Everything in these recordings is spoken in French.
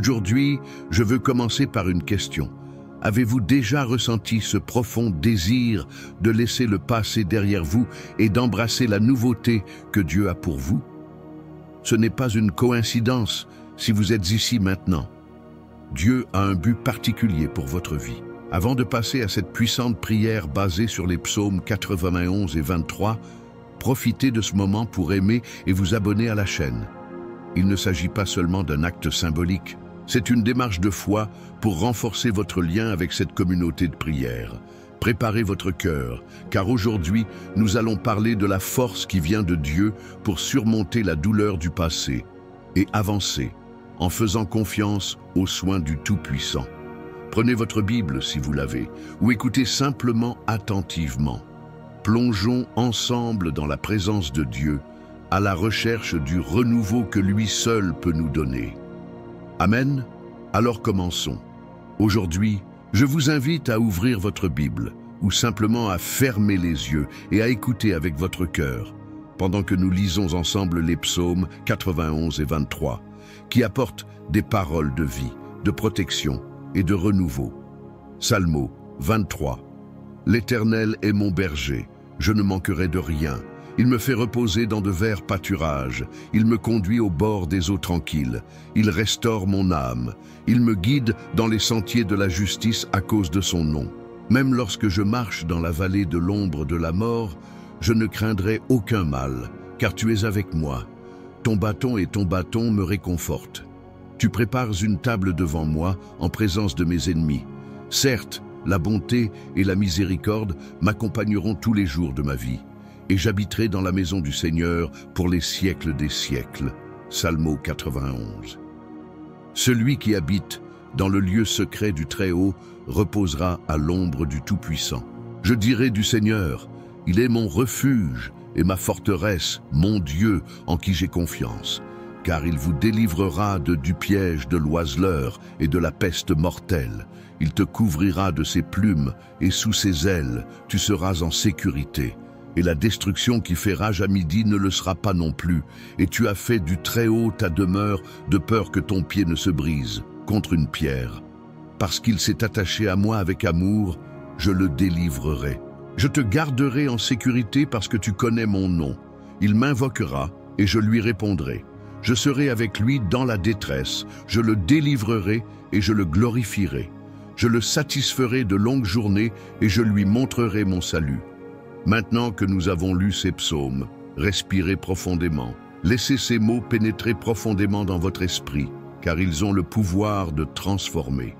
Aujourd'hui, je veux commencer par une question. Avez-vous déjà ressenti ce profond désir de laisser le passé derrière vous et d'embrasser la nouveauté que Dieu a pour vous? Ce n'est pas une coïncidence si vous êtes ici maintenant. Dieu a un but particulier pour votre vie. Avant de passer à cette puissante prière basée sur les psaumes 91 et 23, profitez de ce moment pour aimer et vous abonner à la chaîne. Il ne s'agit pas seulement d'un acte symbolique, c'est une démarche de foi pour renforcer votre lien avec cette communauté de prière. Préparez votre cœur, car aujourd'hui, nous allons parler de la force qui vient de Dieu pour surmonter la douleur du passé et avancer en faisant confiance aux soins du Tout-Puissant. Prenez votre Bible si vous l'avez, ou écoutez simplement attentivement. Plongeons ensemble dans la présence de Dieu, à la recherche du renouveau que lui seul peut nous donner. Amen. Alors commençons. Aujourd'hui, je vous invite à ouvrir votre Bible, ou simplement à fermer les yeux et à écouter avec votre cœur, pendant que nous lisons ensemble les psaumes 91 et 23, qui apportent des paroles de vie, de protection et de renouveau. Psalmo 23. L'Éternel est mon berger, je ne manquerai de rien. Il me fait reposer dans de verts pâturages. Il me conduit au bord des eaux tranquilles. Il restaure mon âme. Il me guide dans les sentiers de la justice à cause de son nom. Même lorsque je marche dans la vallée de l'ombre de la mort, je ne craindrai aucun mal, car tu es avec moi. Ton bâton et ton bâton me réconfortent. Tu prépares une table devant moi en présence de mes ennemis. Certes, la bonté et la miséricorde m'accompagneront tous les jours de ma vie. Et j'habiterai dans la maison du Seigneur pour les siècles des siècles. Psalmo 91. Celui qui habite dans le lieu secret du Très-Haut reposera à l'ombre du Tout-Puissant. Je dirai du Seigneur, il est mon refuge et ma forteresse, mon Dieu en qui j'ai confiance. Car il vous délivrera du piège de l'oiseleur et de la peste mortelle. Il te couvrira de ses plumes et sous ses ailes, tu seras en sécurité. Et la destruction qui fait rage à midi ne le sera pas non plus. Et tu as fait du Très-Haut ta demeure, de peur que ton pied ne se brise contre une pierre. Parce qu'il s'est attaché à moi avec amour, je le délivrerai. Je te garderai en sécurité parce que tu connais mon nom. Il m'invoquera et je lui répondrai. Je serai avec lui dans la détresse. Je le délivrerai et je le glorifierai. Je le satisferai de longues journées et je lui montrerai mon salut. Maintenant que nous avons lu ces psaumes, respirez profondément. Laissez ces mots pénétrer profondément dans votre esprit, car ils ont le pouvoir de transformer.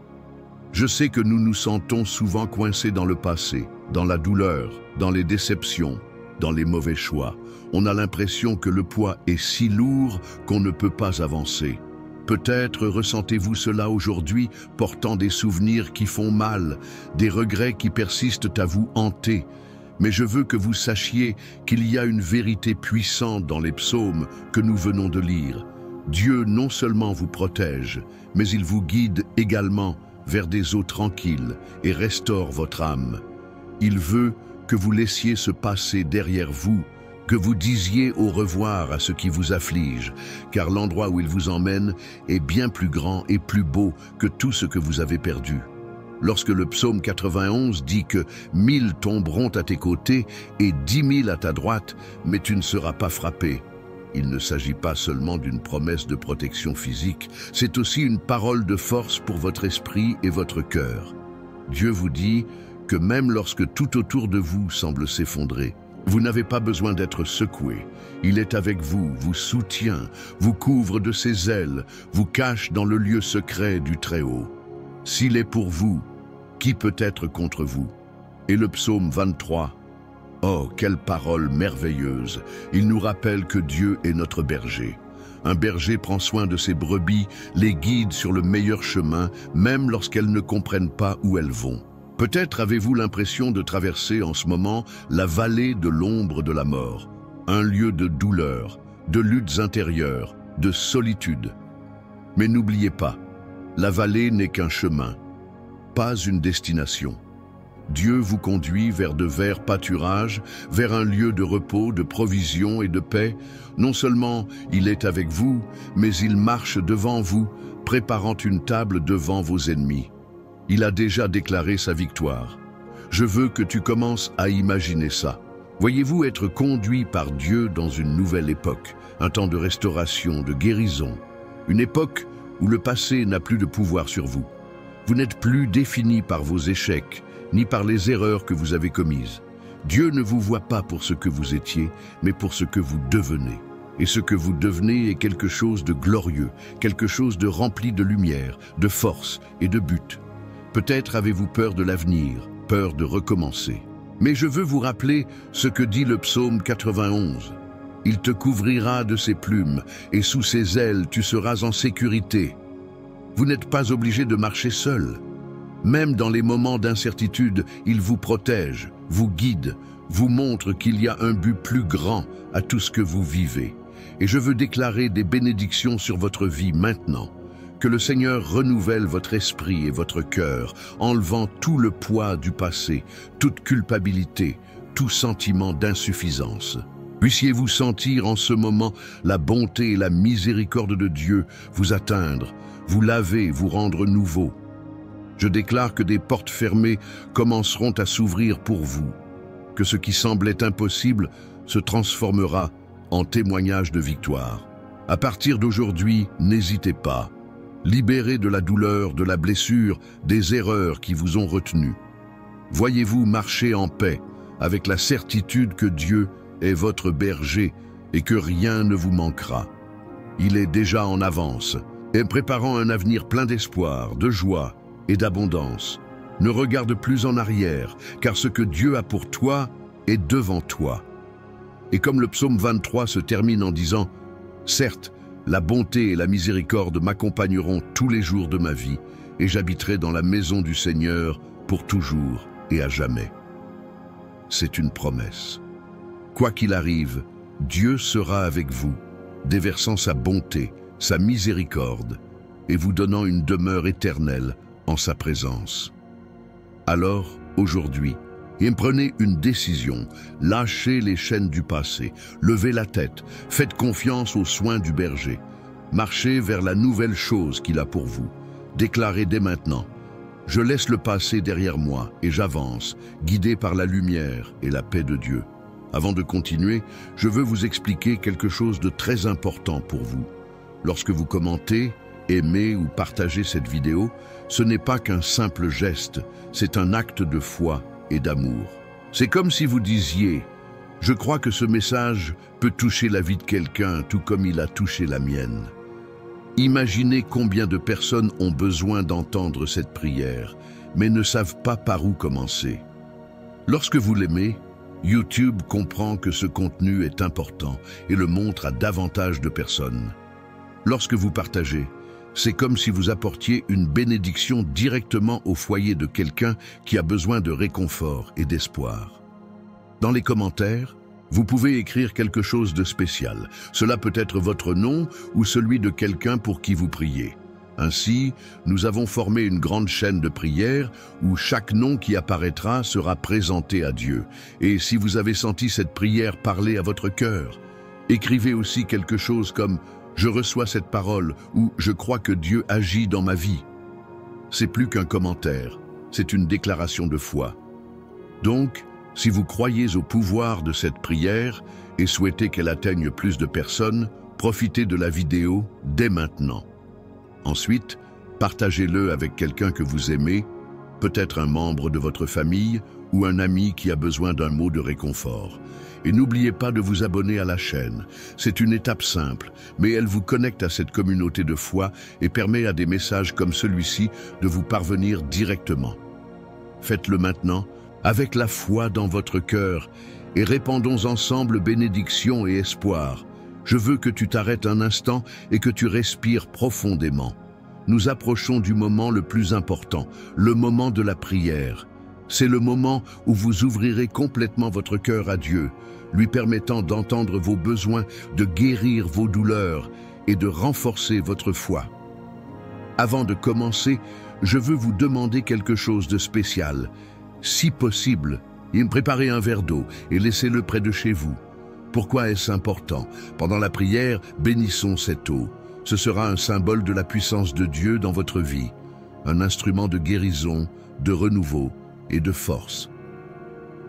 Je sais que nous nous sentons souvent coincés dans le passé, dans la douleur, dans les déceptions, dans les mauvais choix. On a l'impression que le poids est si lourd qu'on ne peut pas avancer. Peut-être ressentez-vous cela aujourd'hui, portant des souvenirs qui font mal, des regrets qui persistent à vous hanter. Mais je veux que vous sachiez qu'il y a une vérité puissante dans les psaumes que nous venons de lire. Dieu non seulement vous protège, mais il vous guide également vers des eaux tranquilles et restaure votre âme. Il veut que vous laissiez ce passé derrière vous, que vous disiez au revoir à ce qui vous afflige, car l'endroit où il vous emmène est bien plus grand et plus beau que tout ce que vous avez perdu. Lorsque le psaume 91 dit que 1000 tomberont à tes côtés et 10 000 à ta droite, mais tu ne seras pas frappé. Il ne s'agit pas seulement d'une promesse de protection physique, c'est aussi une parole de force pour votre esprit et votre cœur. Dieu vous dit que même lorsque tout autour de vous semble s'effondrer, vous n'avez pas besoin d'être secoué. Il est avec vous, vous soutient, vous couvre de ses ailes, vous cache dans le lieu secret du Très-Haut. S'il est pour vous, qui peut être contre vous? Et le psaume 23. Oh, quelle parole merveilleuse! Il nous rappelle que Dieu est notre berger. Un berger prend soin de ses brebis, les guide sur le meilleur chemin, même lorsqu'elles ne comprennent pas où elles vont. Peut-être avez-vous l'impression de traverser en ce moment la vallée de l'ombre de la mort, un lieu de douleur, de luttes intérieures, de solitude. Mais n'oubliez pas, la vallée n'est qu'un chemin, pas une destination. Dieu vous conduit vers de verts pâturages, vers un lieu de repos, de provision et de paix. Non seulement il est avec vous, mais il marche devant vous, préparant une table devant vos ennemis. Il a déjà déclaré sa victoire. Je veux que tu commences à imaginer ça. Voyez-vous être conduit par Dieu dans une nouvelle époque, un temps de restauration, de guérison, une époque où le passé n'a plus de pouvoir sur vous. Vous n'êtes plus défini par vos échecs, ni par les erreurs que vous avez commises. Dieu ne vous voit pas pour ce que vous étiez, mais pour ce que vous devenez. Et ce que vous devenez est quelque chose de glorieux, quelque chose de rempli de lumière, de force et de but. Peut-être avez-vous peur de l'avenir, peur de recommencer. Mais je veux vous rappeler ce que dit le psaume 91. Il te couvrira de ses plumes, et sous ses ailes tu seras en sécurité. Vous n'êtes pas obligé de marcher seul. Même dans les moments d'incertitude, il vous protège, vous guide, vous montre qu'il y a un but plus grand à tout ce que vous vivez. Et je veux déclarer des bénédictions sur votre vie maintenant. Que le Seigneur renouvelle votre esprit et votre cœur, enlevant tout le poids du passé, toute culpabilité, tout sentiment d'insuffisance. Puissiez-vous sentir en ce moment la bonté et la miséricorde de Dieu vous atteindre, vous laver, vous rendre nouveau. Je déclare que des portes fermées commenceront à s'ouvrir pour vous, que ce qui semblait impossible se transformera en témoignage de victoire. À partir d'aujourd'hui, n'hésitez pas. Libérés de la douleur, de la blessure, des erreurs qui vous ont retenu. Voyez-vous marcher en paix, avec la certitude que Dieu est votre berger et que rien ne vous manquera. Il est déjà en avance, et préparant un avenir plein d'espoir, de joie et d'abondance. Ne regarde plus en arrière, car ce que Dieu a pour toi est devant toi. Et comme le psaume 23 se termine en disant « Certes, la bonté et la miséricorde m'accompagneront tous les jours de ma vie, et j'habiterai dans la maison du Seigneur pour toujours et à jamais. » C'est une promesse. Quoi qu'il arrive, Dieu sera avec vous, déversant sa bonté, sa miséricorde, et vous donnant une demeure éternelle en sa présence. Alors, aujourd'hui, prenez une décision, lâchez les chaînes du passé, levez la tête, faites confiance aux soins du berger, marchez vers la nouvelle chose qu'il a pour vous. Déclarez dès maintenant, je laisse le passé derrière moi et j'avance, guidé par la lumière et la paix de Dieu. Avant de continuer, je veux vous expliquer quelque chose de très important pour vous. Lorsque vous commentez, aimez ou partagez cette vidéo, ce n'est pas qu'un simple geste, c'est un acte de foi et d'amour. C'est comme si vous disiez « Je crois que ce message peut toucher la vie de quelqu'un tout comme il a touché la mienne. » Imaginez combien de personnes ont besoin d'entendre cette prière, mais ne savent pas par où commencer. Lorsque vous l'aimez, YouTube comprend que ce contenu est important et le montre à davantage de personnes. Lorsque vous partagez, c'est comme si vous apportiez une bénédiction directement au foyer de quelqu'un qui a besoin de réconfort et d'espoir. Dans les commentaires, vous pouvez écrire quelque chose de spécial. Cela peut être votre nom ou celui de quelqu'un pour qui vous priez. Ainsi, nous avons formé une grande chaîne de prières où chaque nom qui apparaîtra sera présenté à Dieu. Et si vous avez senti cette prière parler à votre cœur, écrivez aussi quelque chose comme « Je reçois cette parole » ou « Je crois que Dieu agit dans ma vie ». C'est plus qu'un commentaire, c'est une déclaration de foi. Donc, si vous croyez au pouvoir de cette prière et souhaitez qu'elle atteigne plus de personnes, profitez de la vidéo dès maintenant. Ensuite, partagez-le avec quelqu'un que vous aimez, peut-être un membre de votre famille ou un ami qui a besoin d'un mot de réconfort. Et n'oubliez pas de vous abonner à la chaîne. C'est une étape simple, mais elle vous connecte à cette communauté de foi et permet à des messages comme celui-ci de vous parvenir directement. Faites-le maintenant, avec la foi dans votre cœur, et répandons ensemble bénédiction et espoir. Je veux que tu t'arrêtes un instant et que tu respires profondément. Nous approchons du moment le plus important, le moment de la prière. C'est le moment où vous ouvrirez complètement votre cœur à Dieu, lui permettant d'entendre vos besoins, de guérir vos douleurs et de renforcer votre foi. Avant de commencer, je veux vous demander quelque chose de spécial. Si possible, préparez un verre d'eau et laissez-le près de chez vous. Pourquoi est-ce important? Pendant la prière, bénissons cette eau. Ce sera un symbole de la puissance de Dieu dans votre vie, un instrument de guérison, de renouveau et de force.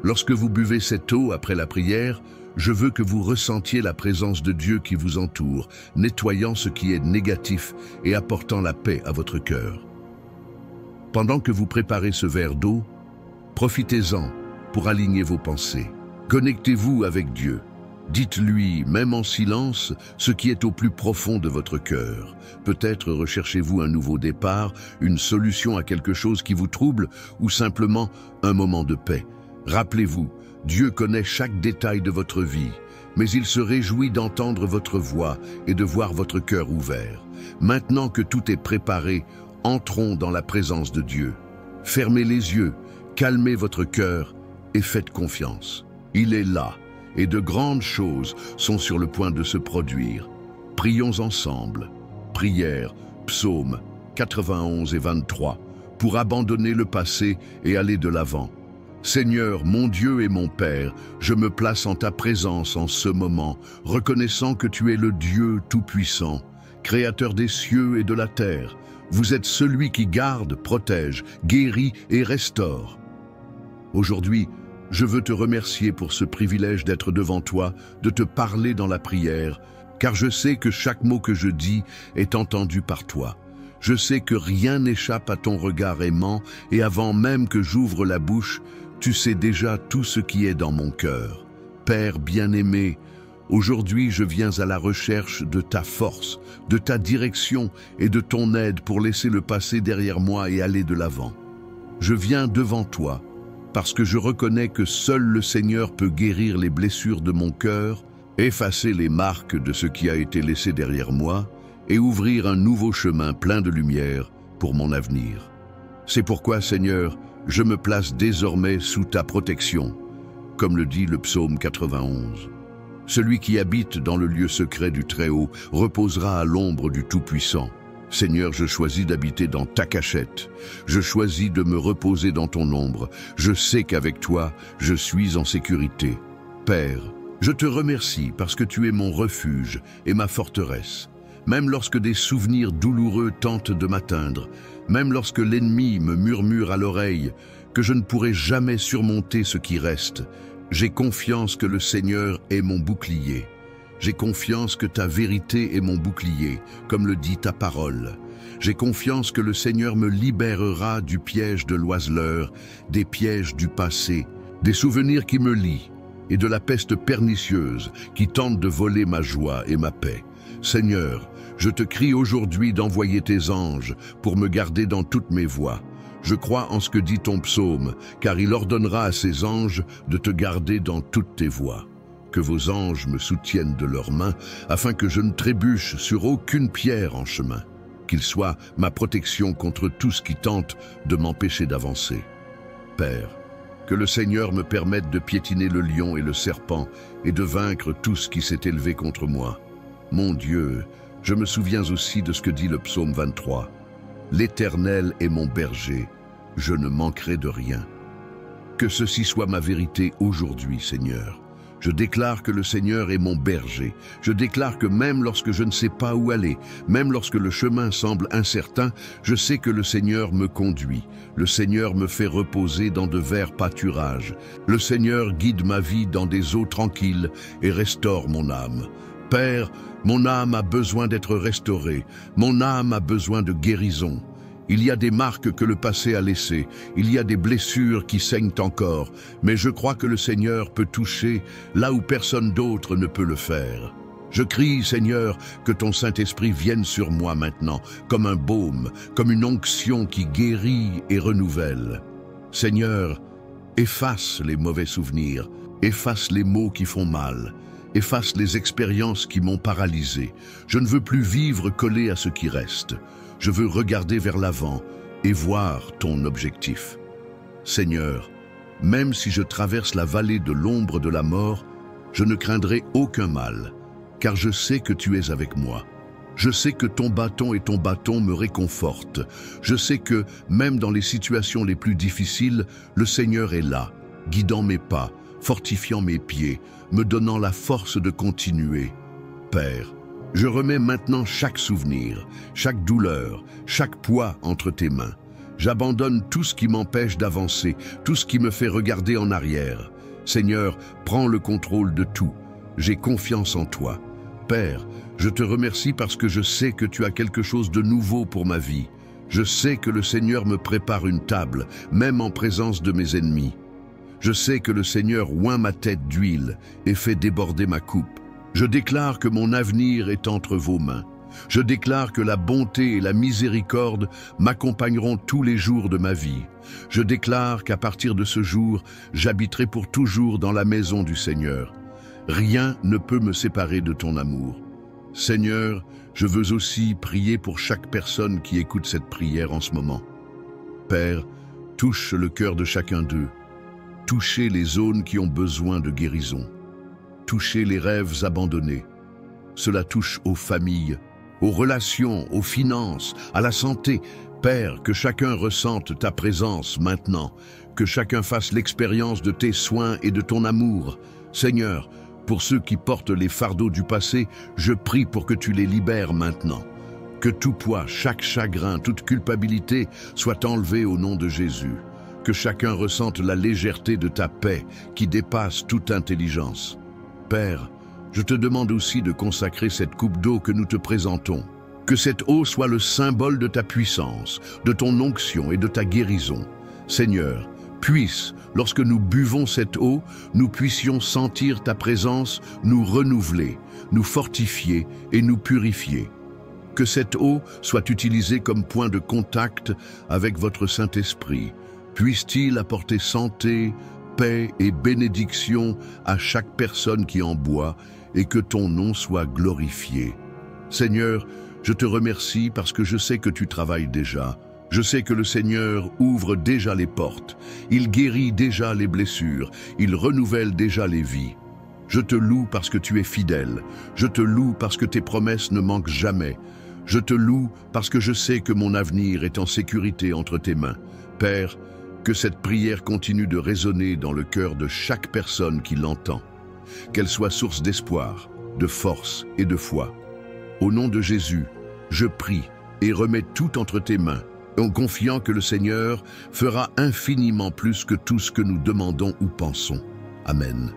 Lorsque vous buvez cette eau après la prière, je veux que vous ressentiez la présence de Dieu qui vous entoure, nettoyant ce qui est négatif et apportant la paix à votre cœur. Pendant que vous préparez ce verre d'eau, profitez-en pour aligner vos pensées. Connectez-vous avec Dieu. Dites-lui, même en silence, ce qui est au plus profond de votre cœur. Peut-être recherchez-vous un nouveau départ, une solution à quelque chose qui vous trouble ou simplement un moment de paix. Rappelez-vous, Dieu connaît chaque détail de votre vie, mais il se réjouit d'entendre votre voix et de voir votre cœur ouvert. Maintenant que tout est préparé, entrons dans la présence de Dieu. Fermez les yeux, calmez votre cœur et faites confiance. Il est là. Et de grandes choses sont sur le point de se produire. Prions ensemble. Prière, psaume 91 et 23, pour abandonner le passé et aller de l'avant. Seigneur, mon Dieu et mon Père, je me place en ta présence en ce moment, reconnaissant que tu es le Dieu Tout-Puissant, Créateur des cieux et de la terre. Vous êtes celui qui garde, protège, guérit et restaure. Aujourd'hui, je veux te remercier pour ce privilège d'être devant toi, de te parler dans la prière, car je sais que chaque mot que je dis est entendu par toi. Je sais que rien n'échappe à ton regard aimant, et avant même que j'ouvre la bouche, tu sais déjà tout ce qui est dans mon cœur. Père bien-aimé, aujourd'hui je viens à la recherche de ta force, de ta direction et de ton aide pour laisser le passé derrière moi et aller de l'avant. Je viens devant toi, parce que je reconnais que seul le Seigneur peut guérir les blessures de mon cœur, effacer les marques de ce qui a été laissé derrière moi et ouvrir un nouveau chemin plein de lumière pour mon avenir. C'est pourquoi, Seigneur, je me place désormais sous ta protection, comme le dit le psaume 91. Celui qui habite dans le lieu secret du Très-Haut reposera à l'ombre du Tout-Puissant. Seigneur, je choisis d'habiter dans ta cachette. Je choisis de me reposer dans ton ombre. Je sais qu'avec toi, je suis en sécurité. Père, je te remercie parce que tu es mon refuge et ma forteresse. Même lorsque des souvenirs douloureux tentent de m'atteindre, même lorsque l'ennemi me murmure à l'oreille que je ne pourrai jamais surmonter ce qui reste, j'ai confiance que le Seigneur est mon bouclier. J'ai confiance que ta vérité est mon bouclier, comme le dit ta parole. J'ai confiance que le Seigneur me libérera du piège de l'oiseleur, des pièges du passé, des souvenirs qui me lient et de la peste pernicieuse qui tente de voler ma joie et ma paix. Seigneur, je te crie aujourd'hui d'envoyer tes anges pour me garder dans toutes mes voies. Je crois en ce que dit ton psaume, car il ordonnera à ses anges de te garder dans toutes tes voies. Que vos anges me soutiennent de leurs mains, afin que je ne trébuche sur aucune pierre en chemin, qu'ils soient ma protection contre tout ce qui tente de m'empêcher d'avancer. Père, que le Seigneur me permette de piétiner le lion et le serpent, et de vaincre tout ce qui s'est élevé contre moi. Mon Dieu, je me souviens aussi de ce que dit le psaume 23. L'Éternel est mon berger, je ne manquerai de rien. Que ceci soit ma vérité aujourd'hui, Seigneur. Je déclare que le Seigneur est mon berger. Je déclare que même lorsque je ne sais pas où aller, même lorsque le chemin semble incertain, je sais que le Seigneur me conduit. Le Seigneur me fait reposer dans de verts pâturages. Le Seigneur guide ma vie dans des eaux tranquilles et restaure mon âme. Père, mon âme a besoin d'être restaurée. Mon âme a besoin de guérison. Il y a des marques que le passé a laissées, il y a des blessures qui saignent encore, mais je crois que le Seigneur peut toucher là où personne d'autre ne peut le faire. Je crie, Seigneur, que ton Saint-Esprit vienne sur moi maintenant, comme un baume, comme une onction qui guérit et renouvelle. Seigneur, efface les mauvais souvenirs, efface les mots qui font mal, efface les expériences qui m'ont paralysé. Je ne veux plus vivre collé à ce qui reste. Je veux regarder vers l'avant et voir ton objectif. Seigneur, même si je traverse la vallée de l'ombre de la mort, je ne craindrai aucun mal, car je sais que tu es avec moi. Je sais que ton bâton me réconfortent. Je sais que, même dans les situations les plus difficiles, le Seigneur est là, guidant mes pas, fortifiant mes pieds, me donnant la force de continuer. Père, je remets maintenant chaque souvenir, chaque douleur, chaque poids entre tes mains. J'abandonne tout ce qui m'empêche d'avancer, tout ce qui me fait regarder en arrière. Seigneur, prends le contrôle de tout. J'ai confiance en toi. Père, je te remercie parce que je sais que tu as quelque chose de nouveau pour ma vie. Je sais que le Seigneur me prépare une table, même en présence de mes ennemis. Je sais que le Seigneur oint ma tête d'huile et fait déborder ma coupe. Je déclare que mon avenir est entre vos mains. Je déclare que la bonté et la miséricorde m'accompagneront tous les jours de ma vie. Je déclare qu'à partir de ce jour, j'habiterai pour toujours dans la maison du Seigneur. Rien ne peut me séparer de ton amour. Seigneur, je veux aussi prier pour chaque personne qui écoute cette prière en ce moment. Père, touche le cœur de chacun d'eux. Touchez les zones qui ont besoin de guérison. Touchez les rêves abandonnés. Cela touche aux familles, aux relations, aux finances, à la santé. Père, que chacun ressente ta présence maintenant, que chacun fasse l'expérience de tes soins et de ton amour. Seigneur, pour ceux qui portent les fardeaux du passé, je prie pour que tu les libères maintenant. Que tout poids, chaque chagrin, toute culpabilité soit enlevé au nom de Jésus. Que chacun ressente la légèreté de ta paix qui dépasse toute intelligence. Père, je te demande aussi de consacrer cette coupe d'eau que nous te présentons. Que cette eau soit le symbole de ta puissance, de ton onction et de ta guérison. Seigneur, puisse, lorsque nous buvons cette eau, nous puissions sentir ta présence nous renouveler, nous fortifier et nous purifier. Que cette eau soit utilisée comme point de contact avec votre Saint-Esprit. Puisse-t-il apporter santé, paix et bénédiction à chaque personne qui en boit et que ton nom soit glorifié. Seigneur, je te remercie parce que je sais que tu travailles déjà. Je sais que le Seigneur ouvre déjà les portes. Il guérit déjà les blessures. Il renouvelle déjà les vies. Je te loue parce que tu es fidèle. Je te loue parce que tes promesses ne manquent jamais. Je te loue parce que je sais que mon avenir est en sécurité entre tes mains. Père, que cette prière continue de résonner dans le cœur de chaque personne qui l'entend. Qu'elle soit source d'espoir, de force et de foi. Au nom de Jésus, je prie et remets tout entre tes mains, en confiant que le Seigneur fera infiniment plus que tout ce que nous demandons ou pensons. Amen.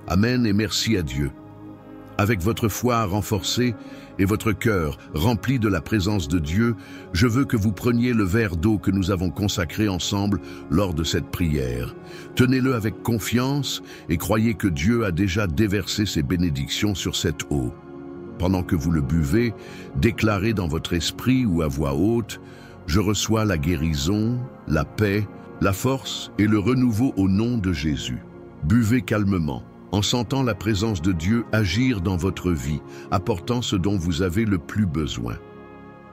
Amen et merci à Dieu. Avec votre foi renforcée et votre cœur rempli de la présence de Dieu, je veux que vous preniez le verre d'eau que nous avons consacré ensemble lors de cette prière. Tenez-le avec confiance et croyez que Dieu a déjà déversé ses bénédictions sur cette eau. Pendant que vous le buvez, déclarez dans votre esprit ou à voix haute « Je reçois la guérison, la paix, la force et le renouveau au nom de Jésus. » Buvez calmement, en sentant la présence de Dieu agir dans votre vie, apportant ce dont vous avez le plus besoin.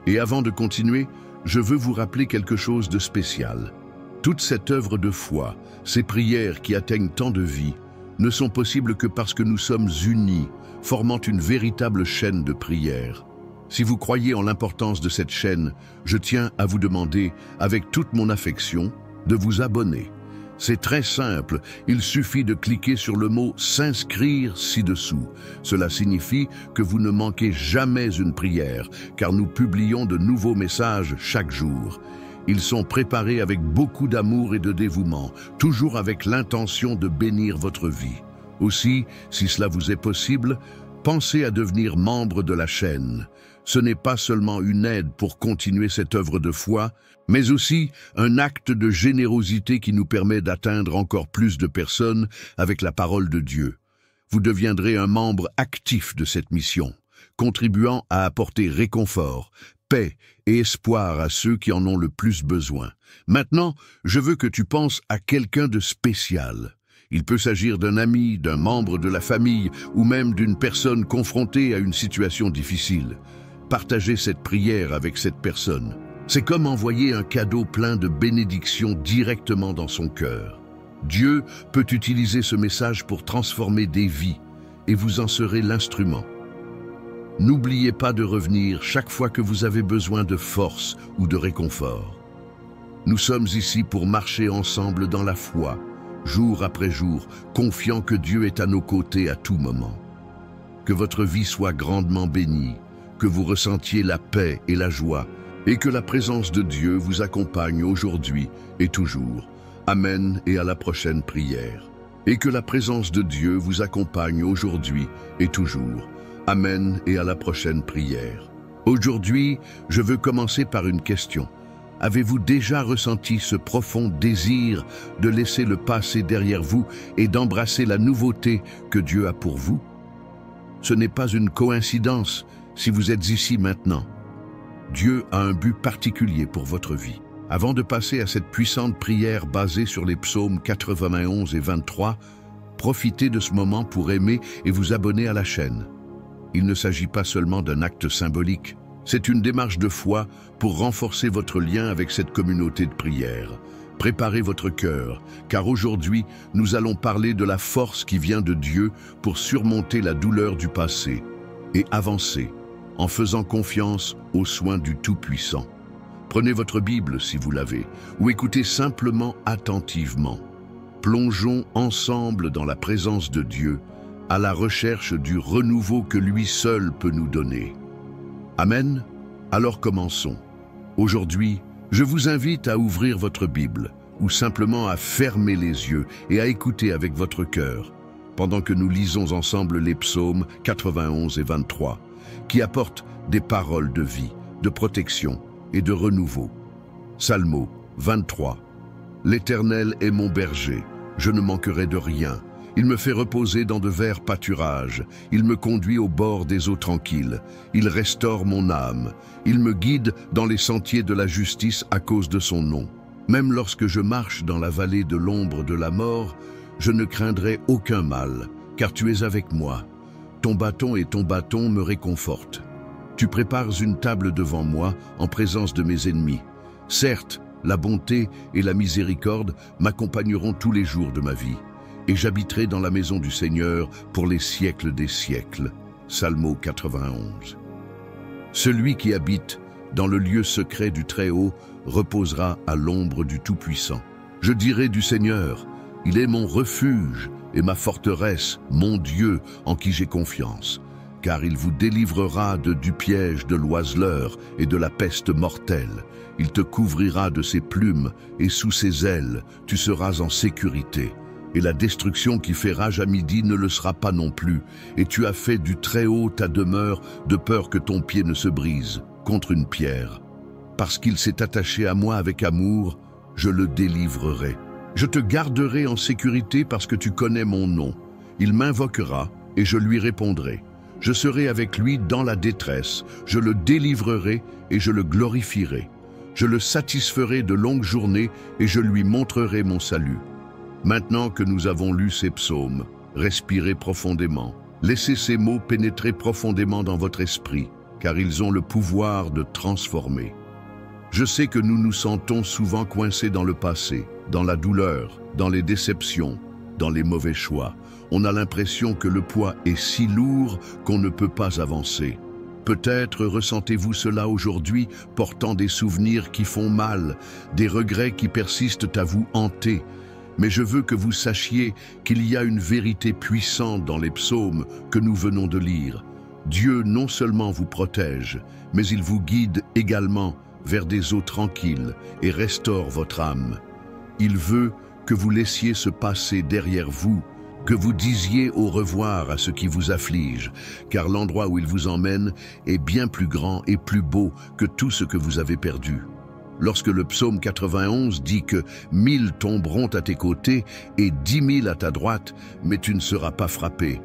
Et avant de continuer, je veux vous rappeler quelque chose de spécial. Toute cette œuvre de foi, ces prières qui atteignent tant de vies, ne sont possibles que parce que nous sommes unis, formant une véritable chaîne de prières. Si vous croyez en l'importance de cette chaîne, je tiens à vous demander, avec toute mon affection, de vous abonner. C'est très simple, il suffit de cliquer sur le mot « S'inscrire » ci-dessous. Cela signifie que vous ne manquez jamais une prière, car nous publions de nouveaux messages chaque jour. Ils sont préparés avec beaucoup d'amour et de dévouement, toujours avec l'intention de bénir votre vie. Aussi, si cela vous est possible, pensez à devenir membre de la chaîne. Ce n'est pas seulement une aide pour continuer cette œuvre de foi, mais aussi un acte de générosité qui nous permet d'atteindre encore plus de personnes avec la parole de Dieu. Vous deviendrez un membre actif de cette mission, contribuant à apporter réconfort, paix et espoir à ceux qui en ont le plus besoin. Maintenant, je veux que tu penses à quelqu'un de spécial. Il peut s'agir d'un ami, d'un membre de la famille ou même d'une personne confrontée à une situation difficile. Partagez cette prière avec cette personne. C'est comme envoyer un cadeau plein de bénédictions directement dans son cœur. Dieu peut utiliser ce message pour transformer des vies et vous en serez l'instrument. N'oubliez pas de revenir chaque fois que vous avez besoin de force ou de réconfort. Nous sommes ici pour marcher ensemble dans la foi, jour après jour, confiant que Dieu est à nos côtés à tout moment. Que votre vie soit grandement bénie, que vous ressentiez la paix et la joie, et que la présence de Dieu vous accompagne aujourd'hui et toujours. Amen et à la prochaine prière. Et que la présence de Dieu vous accompagne aujourd'hui et toujours. Amen et à la prochaine prière. Aujourd'hui, je veux commencer par une question. Avez-vous déjà ressenti ce profond désir de laisser le passé derrière vous et d'embrasser la nouveauté que Dieu a pour vous? Ce n'est pas une coïncidence si vous êtes ici maintenant. Dieu a un but particulier pour votre vie. Avant de passer à cette puissante prière basée sur les psaumes 91 et 23, profitez de ce moment pour aimer et vous abonner à la chaîne. Il ne s'agit pas seulement d'un acte symbolique, c'est une démarche de foi pour renforcer votre lien avec cette communauté de prière. Préparez votre cœur, car aujourd'hui, nous allons parler de la force qui vient de Dieu pour surmonter la douleur du passé et avancer en faisant confiance aux soins du Tout-Puissant. Prenez votre Bible si vous l'avez, ou écoutez simplement attentivement. Plongeons ensemble dans la présence de Dieu, à la recherche du renouveau que lui seul peut nous donner. Amen. Alors commençons. Aujourd'hui, je vous invite à ouvrir votre Bible, ou simplement à fermer les yeux et à écouter avec votre cœur, pendant que nous lisons ensemble les psaumes 91 et 23, qui apportent des paroles de vie, de protection et de renouveau. Psalmo 23. L'Éternel est mon berger, je ne manquerai de rien. Il me fait reposer dans de verts pâturages. Il me conduit au bord des eaux tranquilles. Il restaure mon âme. Il me guide dans les sentiers de la justice à cause de son nom. Même lorsque je marche dans la vallée de l'ombre de la mort, je ne craindrai aucun mal, car tu es avec moi. Ton bâton et ton bâton me réconfortent. Tu prépares une table devant moi en présence de mes ennemis. Certes, la bonté et la miséricorde m'accompagneront tous les jours de ma vie. Et j'habiterai dans la maison du Seigneur pour les siècles des siècles. Psalmo 91. Celui qui habite dans le lieu secret du Très-Haut reposera à l'ombre du Tout-Puissant. Je dirai du Seigneur, il est mon refuge et ma forteresse, mon Dieu en qui j'ai confiance. Car il vous délivrera du piège de l'oiseleur et de la peste mortelle. Il te couvrira de ses plumes et sous ses ailes, tu seras en sécurité. Et la destruction qui fait rage à midi ne le sera pas non plus. Et tu as fait du Très-Haut ta demeure, de peur que ton pied ne se brise contre une pierre. Parce qu'il s'est attaché à moi avec amour, je le délivrerai. Je te garderai en sécurité parce que tu connais mon nom. Il m'invoquera et je lui répondrai. Je serai avec lui dans la détresse. Je le délivrerai et je le glorifierai. Je le satisferai de longues journées et je lui montrerai mon salut. Maintenant que nous avons lu ces psaumes, respirez profondément. Laissez ces mots pénétrer profondément dans votre esprit, car ils ont le pouvoir de transformer. Je sais que nous nous sentons souvent coincés dans le passé, dans la douleur, dans les déceptions, dans les mauvais choix. On a l'impression que le poids est si lourd qu'on ne peut pas avancer. Peut-être ressentez-vous cela aujourd'hui, portant des souvenirs qui font mal, des regrets qui persistent à vous hanter. Mais je veux que vous sachiez qu'il y a une vérité puissante dans les psaumes que nous venons de lire. Dieu non seulement vous protège, mais il vous guide également vers des eaux tranquilles et restaure votre âme. Il veut que vous laissiez ce passé derrière vous, que vous disiez au revoir à ce qui vous afflige, car l'endroit où il vous emmène est bien plus grand et plus beau que tout ce que vous avez perdu. Lorsque le psaume 91 dit que 1000 tomberont à tes côtés et 10 000 à ta droite, mais tu ne seras pas frappé,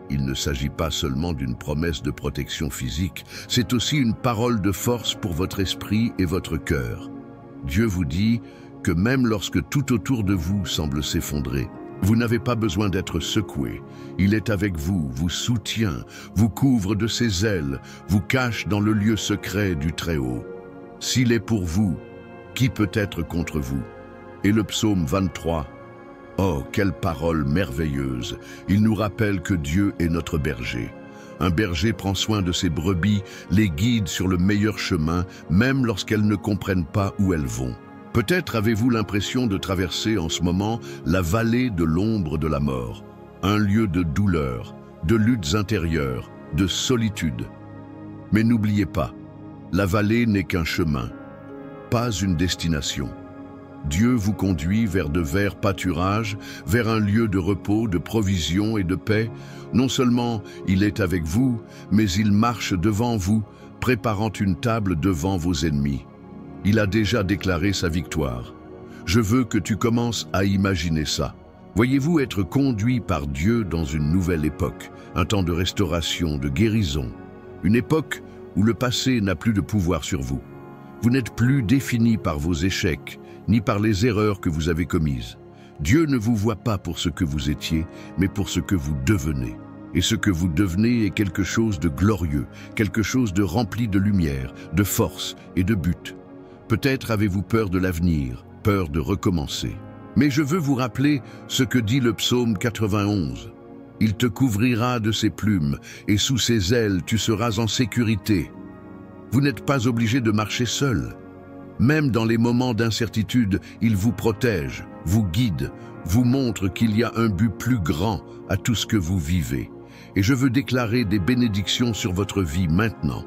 il ne s'agit pas seulement d'une promesse de protection physique, c'est aussi une parole de force pour votre esprit et votre cœur. Dieu vous dit que même lorsque tout autour de vous semble s'effondrer, vous n'avez pas besoin d'être secoué. Il est avec vous, vous soutient, vous couvre de ses ailes, vous cache dans le lieu secret du Très-Haut. S'il est pour vous, qui peut être contre vous? Et le psaume 23, oh, quelle parole merveilleuse! Il nous rappelle que Dieu est notre berger. Un berger prend soin de ses brebis, les guide sur le meilleur chemin, même lorsqu'elles ne comprennent pas où elles vont. Peut-être avez-vous l'impression de traverser en ce moment la vallée de l'ombre de la mort, un lieu de douleur, de luttes intérieures, de solitude. Mais n'oubliez pas, la vallée n'est qu'un chemin, pas une destination. Dieu vous conduit vers de verts pâturages, vers un lieu de repos, de provision et de paix. Non seulement il est avec vous, mais il marche devant vous, préparant une table devant vos ennemis. Il a déjà déclaré sa victoire. Je veux que tu commences à imaginer ça. Voyez-vous être conduit par Dieu dans une nouvelle époque, un temps de restauration, de guérison, une époque où le passé n'a plus de pouvoir sur vous. Vous n'êtes plus défini par vos échecs, ni par les erreurs que vous avez commises. Dieu ne vous voit pas pour ce que vous étiez, mais pour ce que vous devenez. Et ce que vous devenez est quelque chose de glorieux, quelque chose de rempli de lumière, de force et de but. Peut-être avez-vous peur de l'avenir, peur de recommencer. Mais je veux vous rappeler ce que dit le psaume 91. Il te couvrira de ses plumes, et sous ses ailes tu seras en sécurité. Vous n'êtes pas obligé de marcher seul. Même dans les moments d'incertitude, il vous protège, vous guide, vous montre qu'il y a un but plus grand à tout ce que vous vivez. Et je veux déclarer des bénédictions sur votre vie maintenant.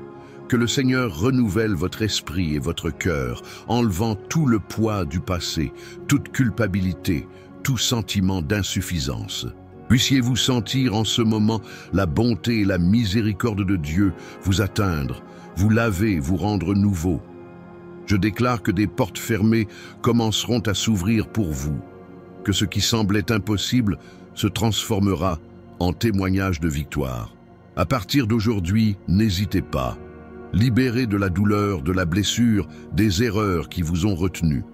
Que le Seigneur renouvelle votre esprit et votre cœur, enlevant tout le poids du passé, toute culpabilité, tout sentiment d'insuffisance. Puissiez-vous sentir en ce moment la bonté et la miséricorde de Dieu vous atteindre, vous laver, vous rendre nouveau. Je déclare que des portes fermées commenceront à s'ouvrir pour vous, que ce qui semblait impossible se transformera en témoignage de victoire. À partir d'aujourd'hui, n'hésitez pas. Libérés de la douleur, de la blessure, des erreurs qui vous ont retenu.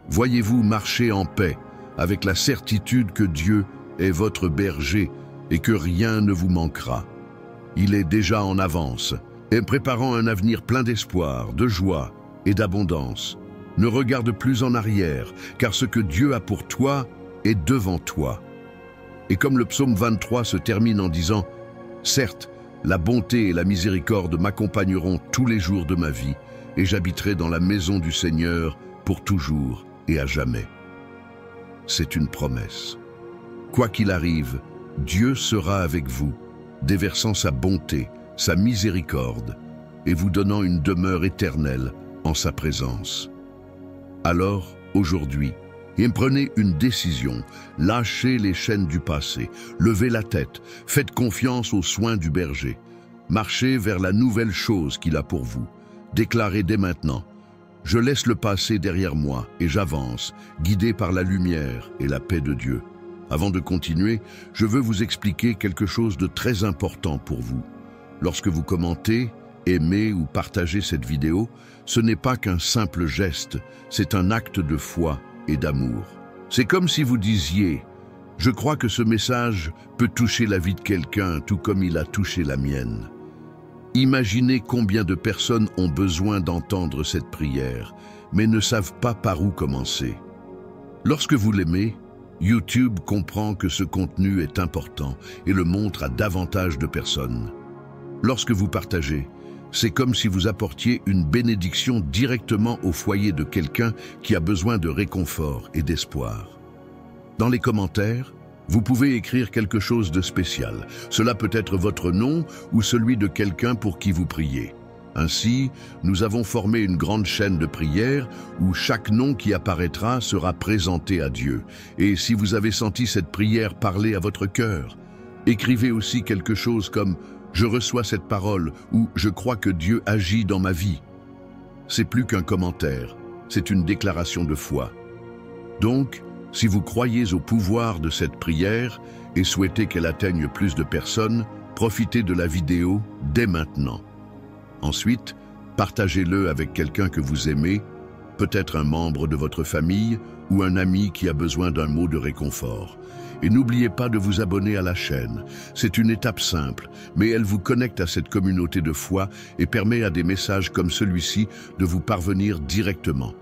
Voyez-vous marcher en paix, avec la certitude que Dieu est votre berger et que rien ne vous manquera. Il est déjà en avance, et préparant un avenir plein d'espoir, de joie et d'abondance. Ne regarde plus en arrière, car ce que Dieu a pour toi est devant toi. Et comme le psaume 23 se termine en disant « Certes, la bonté et la miséricorde m'accompagneront tous les jours de ma vie, et j'habiterai dans la maison du Seigneur pour toujours et à jamais. » C'est une promesse. Quoi qu'il arrive, Dieu sera avec vous, déversant sa bonté, sa miséricorde, et vous donnant une demeure éternelle en sa présence. Alors, aujourd'hui, prenez une décision, lâchez les chaînes du passé, levez la tête, faites confiance aux soins du berger, marchez vers la nouvelle chose qu'il a pour vous. Déclarez dès maintenant, « Je laisse le passé derrière moi et j'avance, guidé par la lumière et la paix de Dieu. » Avant de continuer, je veux vous expliquer quelque chose de très important pour vous. Lorsque vous commentez, aimez ou partagez cette vidéo, ce n'est pas qu'un simple geste, c'est un acte de foi et d'amour. C'est comme si vous disiez « Je crois que ce message peut toucher la vie de quelqu'un tout comme il a touché la mienne. » Imaginez combien de personnes ont besoin d'entendre cette prière, mais ne savent pas par où commencer. Lorsque vous l'aimez, YouTube comprend que ce contenu est important et le montre à davantage de personnes. Lorsque vous partagez, c'est comme si vous apportiez une bénédiction directement au foyer de quelqu'un qui a besoin de réconfort et d'espoir. Dans les commentaires, vous pouvez écrire quelque chose de spécial. Cela peut être votre nom ou celui de quelqu'un pour qui vous priez. Ainsi, nous avons formé une grande chaîne de prières où chaque nom qui apparaîtra sera présenté à Dieu. Et si vous avez senti cette prière parler à votre cœur, écrivez aussi quelque chose comme « Je reçois cette parole » ou « Je crois que Dieu agit dans ma vie ». C'est plus qu'un commentaire, c'est une déclaration de foi. Donc, si vous croyez au pouvoir de cette prière et souhaitez qu'elle atteigne plus de personnes, profitez de la vidéo dès maintenant. Ensuite, partagez-le avec quelqu'un que vous aimez, peut-être un membre de votre famille ou un ami qui a besoin d'un mot de réconfort. Et n'oubliez pas de vous abonner à la chaîne. C'est une étape simple, mais elle vous connecte à cette communauté de foi et permet à des messages comme celui-ci de vous parvenir directement.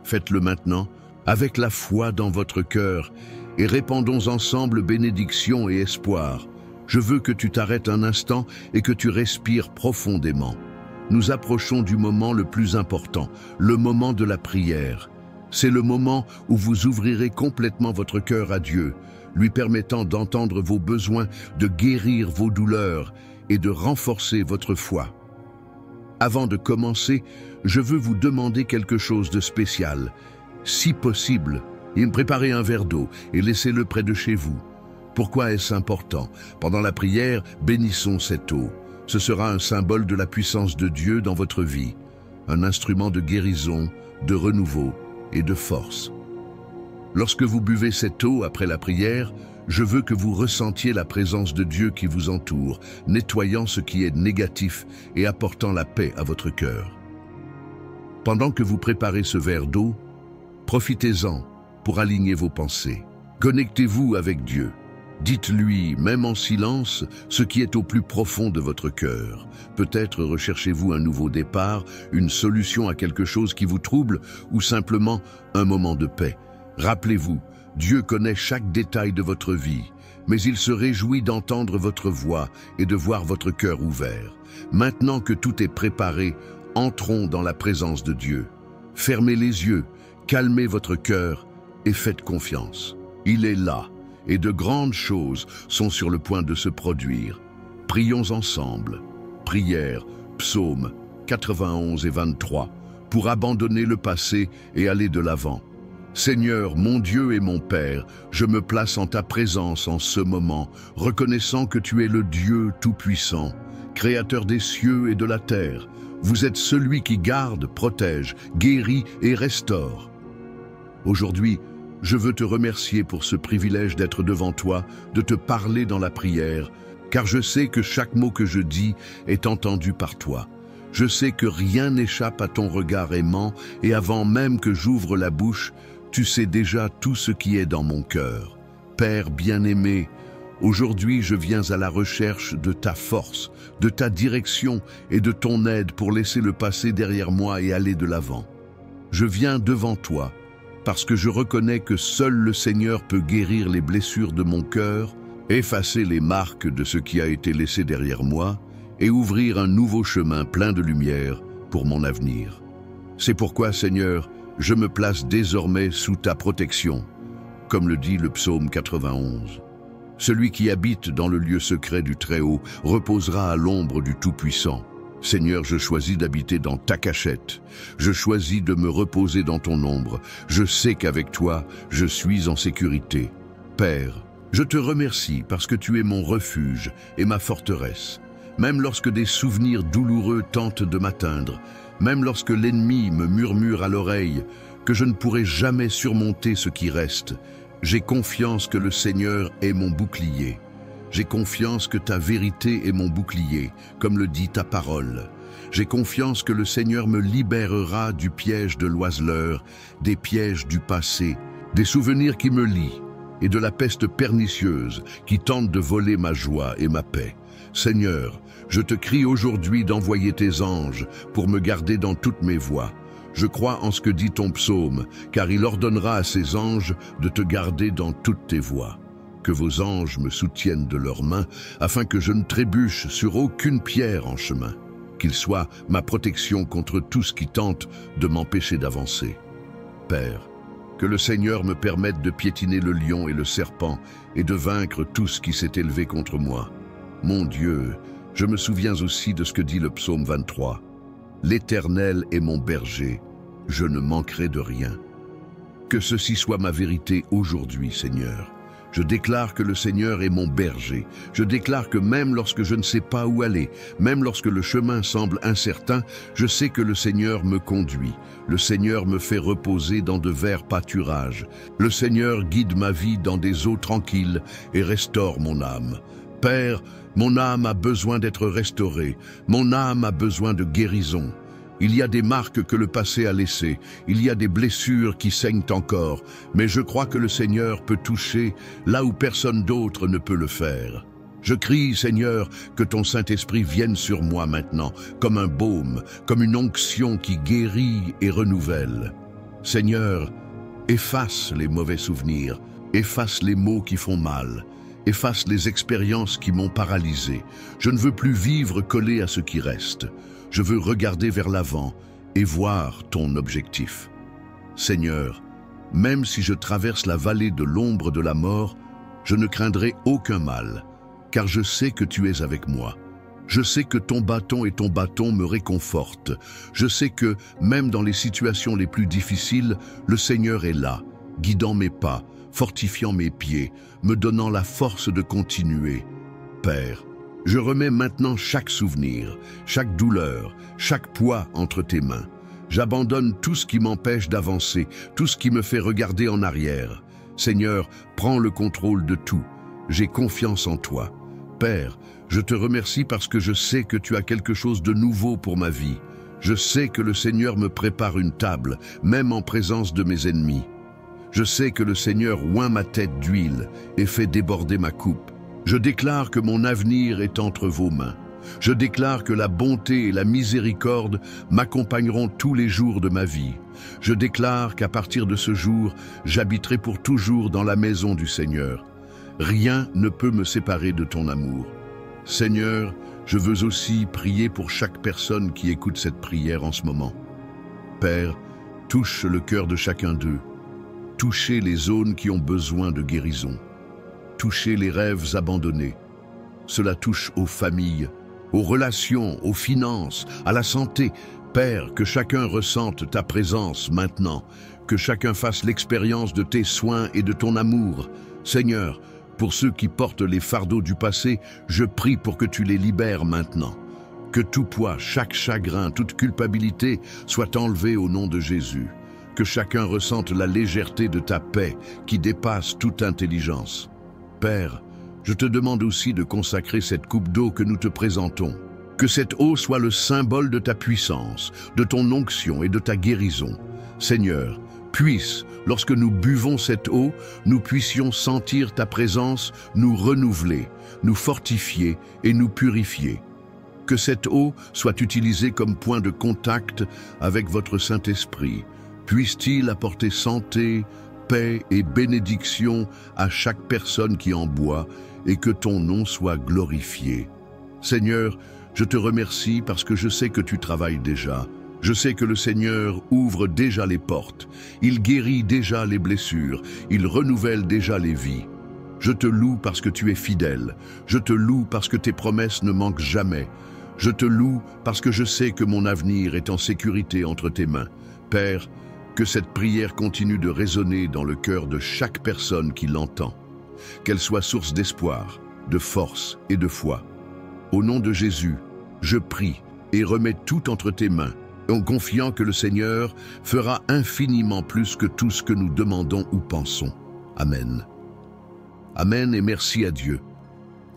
Faites-le maintenant, avec la foi dans votre cœur, et répandons ensemble bénédiction et espoir. Je veux que tu t'arrêtes un instant et que tu respires profondément. Nous approchons du moment le plus important, le moment de la prière. C'est le moment où vous ouvrirez complètement votre cœur à Dieu, lui permettant d'entendre vos besoins, de guérir vos douleurs et de renforcer votre foi. Avant de commencer, je veux vous demander quelque chose de spécial. Si possible, préparez un verre d'eau et laissez-le près de chez vous. Pourquoi est-ce important? Pendant la prière, bénissons cette eau. Ce sera un symbole de la puissance de Dieu dans votre vie, un instrument de guérison, de renouveau et de force. Lorsque vous buvez cette eau après la prière, je veux que vous ressentiez la présence de Dieu qui vous entoure, nettoyant ce qui est négatif et apportant la paix à votre cœur. Pendant que vous préparez ce verre d'eau, profitez-en pour aligner vos pensées. Connectez-vous avec Dieu. Dites-lui, même en silence, ce qui est au plus profond de votre cœur. Peut-être recherchez-vous un nouveau départ, une solution à quelque chose qui vous trouble ou simplement un moment de paix. Rappelez-vous, Dieu connaît chaque détail de votre vie, mais il se réjouit d'entendre votre voix et de voir votre cœur ouvert. Maintenant que tout est préparé, entrons dans la présence de Dieu. Fermez les yeux, calmez votre cœur et faites confiance. Il est là. Et de grandes choses sont sur le point de se produire. Prions ensemble. Prière, psaume 91 et 23, pour abandonner le passé et aller de l'avant. Seigneur, mon Dieu et mon Père, je me place en ta présence en ce moment, reconnaissant que tu es le Dieu Tout-Puissant, Créateur des cieux et de la terre. Vous êtes celui qui garde, protège, guérit et restaure. Aujourd'hui, je veux te remercier pour ce privilège d'être devant toi, de te parler dans la prière, car je sais que chaque mot que je dis est entendu par toi. Je sais que rien n'échappe à ton regard aimant, et avant même que j'ouvre la bouche, tu sais déjà tout ce qui est dans mon cœur. Père bien-aimé, aujourd'hui je viens à la recherche de ta force, de ta direction et de ton aide pour laisser le passé derrière moi et aller de l'avant. Je viens devant toi, parce que je reconnais que seul le Seigneur peut guérir les blessures de mon cœur, effacer les marques de ce qui a été laissé derrière moi et ouvrir un nouveau chemin plein de lumière pour mon avenir. C'est pourquoi, Seigneur, je me place désormais sous ta protection, comme le dit le psaume 91. Celui qui habite dans le lieu secret du Très-Haut reposera à l'ombre du Tout-Puissant. Seigneur, je choisis d'habiter dans ta cachette. Je choisis de me reposer dans ton ombre. Je sais qu'avec toi, je suis en sécurité. Père, je te remercie parce que tu es mon refuge et ma forteresse. Même lorsque des souvenirs douloureux tentent de m'atteindre, même lorsque l'ennemi me murmure à l'oreille que je ne pourrai jamais surmonter ce qui reste, j'ai confiance que le Seigneur est mon bouclier. J'ai confiance que ta vérité est mon bouclier, comme le dit ta parole. J'ai confiance que le Seigneur me libérera du piège de l'oiseleur, des pièges du passé, des souvenirs qui me lient et de la peste pernicieuse qui tente de voler ma joie et ma paix. Seigneur, je te crie aujourd'hui d'envoyer tes anges pour me garder dans toutes mes voies. Je crois en ce que dit ton psaume, car il ordonnera à ses anges de te garder dans toutes tes voies. Que vos anges me soutiennent de leurs mains, afin que je ne trébuche sur aucune pierre en chemin. Qu'ils soient ma protection contre tout ce qui tente de m'empêcher d'avancer. Père, que le Seigneur me permette de piétiner le lion et le serpent et de vaincre tout ce qui s'est élevé contre moi. Mon Dieu, je me souviens aussi de ce que dit le psaume 23. L'Éternel est mon berger, je ne manquerai de rien. Que ceci soit ma vérité aujourd'hui, Seigneur. Je déclare que le Seigneur est mon berger. Je déclare que même lorsque je ne sais pas où aller, même lorsque le chemin semble incertain, je sais que le Seigneur me conduit. Le Seigneur me fait reposer dans de verts pâturages. Le Seigneur guide ma vie dans des eaux tranquilles et restaure mon âme. Père, mon âme a besoin d'être restaurée. Mon âme a besoin de guérison. Il y a des marques que le passé a laissées, il y a des blessures qui saignent encore, mais je crois que le Seigneur peut toucher là où personne d'autre ne peut le faire. Je crie, Seigneur, que ton Saint-Esprit vienne sur moi maintenant, comme un baume, comme une onction qui guérit et renouvelle. Seigneur, efface les mauvais souvenirs, efface les mots qui font mal, Efface les expériences qui m'ont paralysé. Je ne veux plus vivre collé à ce qui reste. Je veux regarder vers l'avant et voir ton objectif. Seigneur, même si je traverse la vallée de l'ombre de la mort, je ne craindrai aucun mal, car je sais que tu es avec moi. Je sais que ton bâton et ton bâton me réconfortent. Je sais que, même dans les situations les plus difficiles, le Seigneur est là, guidant mes pas, fortifiant mes pieds, me donnant la force de continuer. Père, je remets maintenant chaque souvenir, chaque douleur, chaque poids entre tes mains. J'abandonne tout ce qui m'empêche d'avancer, tout ce qui me fait regarder en arrière. Seigneur, prends le contrôle de tout. J'ai confiance en toi. Père, je te remercie parce que je sais que tu as quelque chose de nouveau pour ma vie. Je sais que le Seigneur me prépare une table, même en présence de mes ennemis. Je sais que le Seigneur oint ma tête d'huile et fait déborder ma coupe. Je déclare que mon avenir est entre vos mains. Je déclare que la bonté et la miséricorde m'accompagneront tous les jours de ma vie. Je déclare qu'à partir de ce jour, j'habiterai pour toujours dans la maison du Seigneur. Rien ne peut me séparer de ton amour. Seigneur, je veux aussi prier pour chaque personne qui écoute cette prière en ce moment. Père, touche le cœur de chacun d'eux. Touchez les zones qui ont besoin de guérison. Touchez les rêves abandonnés. Cela touche aux familles, aux relations, aux finances, à la santé. Père, que chacun ressente ta présence maintenant, que chacun fasse l'expérience de tes soins et de ton amour. Seigneur, pour ceux qui portent les fardeaux du passé, je prie pour que tu les libères maintenant. Que tout poids, chaque chagrin, toute culpabilité soit enlevé au nom de Jésus. Que chacun ressente la légèreté de ta paix qui dépasse toute intelligence. Père, je te demande aussi de consacrer cette coupe d'eau que nous te présentons. Que cette eau soit le symbole de ta puissance, de ton onction et de ta guérison. Seigneur, puisse, lorsque nous buvons cette eau, nous puissions sentir ta présence nous renouveler, nous fortifier et nous purifier. Que cette eau soit utilisée comme point de contact avec votre Saint-Esprit. Puisse-t-il apporter santé, paix et bénédiction à chaque personne qui en boit et que ton nom soit glorifié. Seigneur, je te remercie parce que je sais que tu travailles déjà. Je sais que le Seigneur ouvre déjà les portes. Il guérit déjà les blessures. Il renouvelle déjà les vies. Je te loue parce que tu es fidèle. Je te loue parce que tes promesses ne manquent jamais. Je te loue parce que je sais que mon avenir est en sécurité entre tes mains. Père, que cette prière continue de résonner dans le cœur de chaque personne qui l'entend. Qu'elle soit source d'espoir, de force et de foi. Au nom de Jésus, je prie et remets tout entre tes mains, en confiant que le Seigneur fera infiniment plus que tout ce que nous demandons ou pensons. Amen. Amen et merci à Dieu.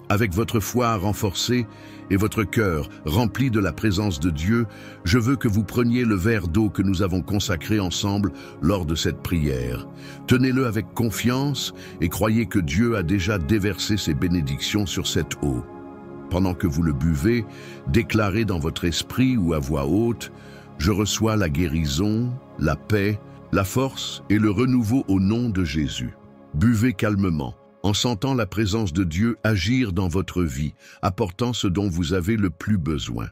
Avec votre foi renforcée et votre cœur rempli de la présence de Dieu, je veux que vous preniez le verre d'eau que nous avons consacré ensemble lors de cette prière. Tenez-le avec confiance et croyez que Dieu a déjà déversé ses bénédictions sur cette eau. Pendant que vous le buvez, déclarez dans votre esprit ou à voix haute « Je reçois la guérison, la paix, la force et le renouveau au nom de Jésus. » Buvez calmement, en sentant la présence de Dieu agir dans votre vie, apportant ce dont vous avez le plus besoin.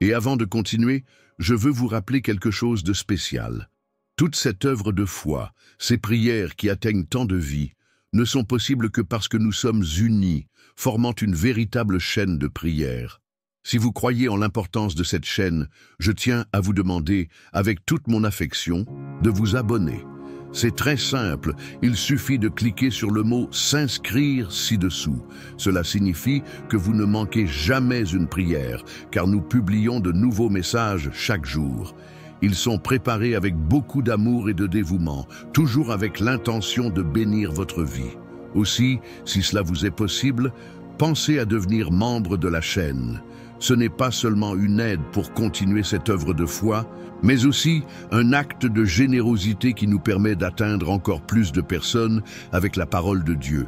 Et avant de continuer, je veux vous rappeler quelque chose de spécial. Toute cette œuvre de foi, ces prières qui atteignent tant de vies, ne sont possibles que parce que nous sommes unis, formant une véritable chaîne de prière. Si vous croyez en l'importance de cette chaîne, je tiens à vous demander, avec toute mon affection, de vous abonner. C'est très simple, il suffit de cliquer sur le mot « S'inscrire » ci-dessous. Cela signifie que vous ne manquez jamais une prière, car nous publions de nouveaux messages chaque jour. Ils sont préparés avec beaucoup d'amour et de dévouement, toujours avec l'intention de bénir votre vie. Aussi, si cela vous est possible, pensez à devenir membre de la chaîne. Ce n'est pas seulement une aide pour continuer cette œuvre de foi, mais aussi un acte de générosité qui nous permet d'atteindre encore plus de personnes avec la parole de Dieu.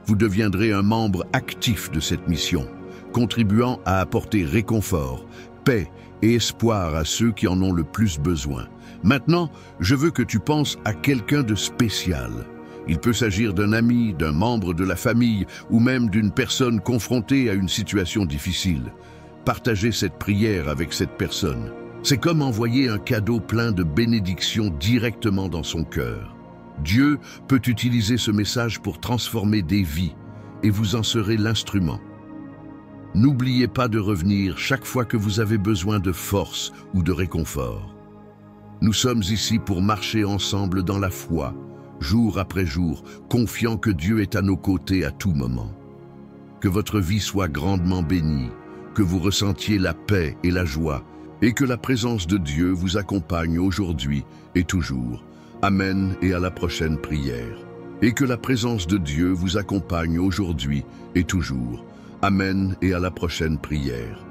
Vous deviendrez un membre actif de cette mission, contribuant à apporter réconfort, paix et espoir à ceux qui en ont le plus besoin. Maintenant, je veux que tu penses à quelqu'un de spécial. Il peut s'agir d'un ami, d'un membre de la famille ou même d'une personne confrontée à une situation difficile. Partagez cette prière avec cette personne. C'est comme envoyer un cadeau plein de bénédictions directement dans son cœur. Dieu peut utiliser ce message pour transformer des vies et vous en serez l'instrument. N'oubliez pas de revenir chaque fois que vous avez besoin de force ou de réconfort. Nous sommes ici pour marcher ensemble dans la foi, jour après jour, confiant que Dieu est à nos côtés à tout moment. Que votre vie soit grandement bénie, que vous ressentiez la paix et la joie, et que la présence de Dieu vous accompagne aujourd'hui et toujours. Amen et à la prochaine prière. Et que la présence de Dieu vous accompagne aujourd'hui et toujours. Amen et à la prochaine prière.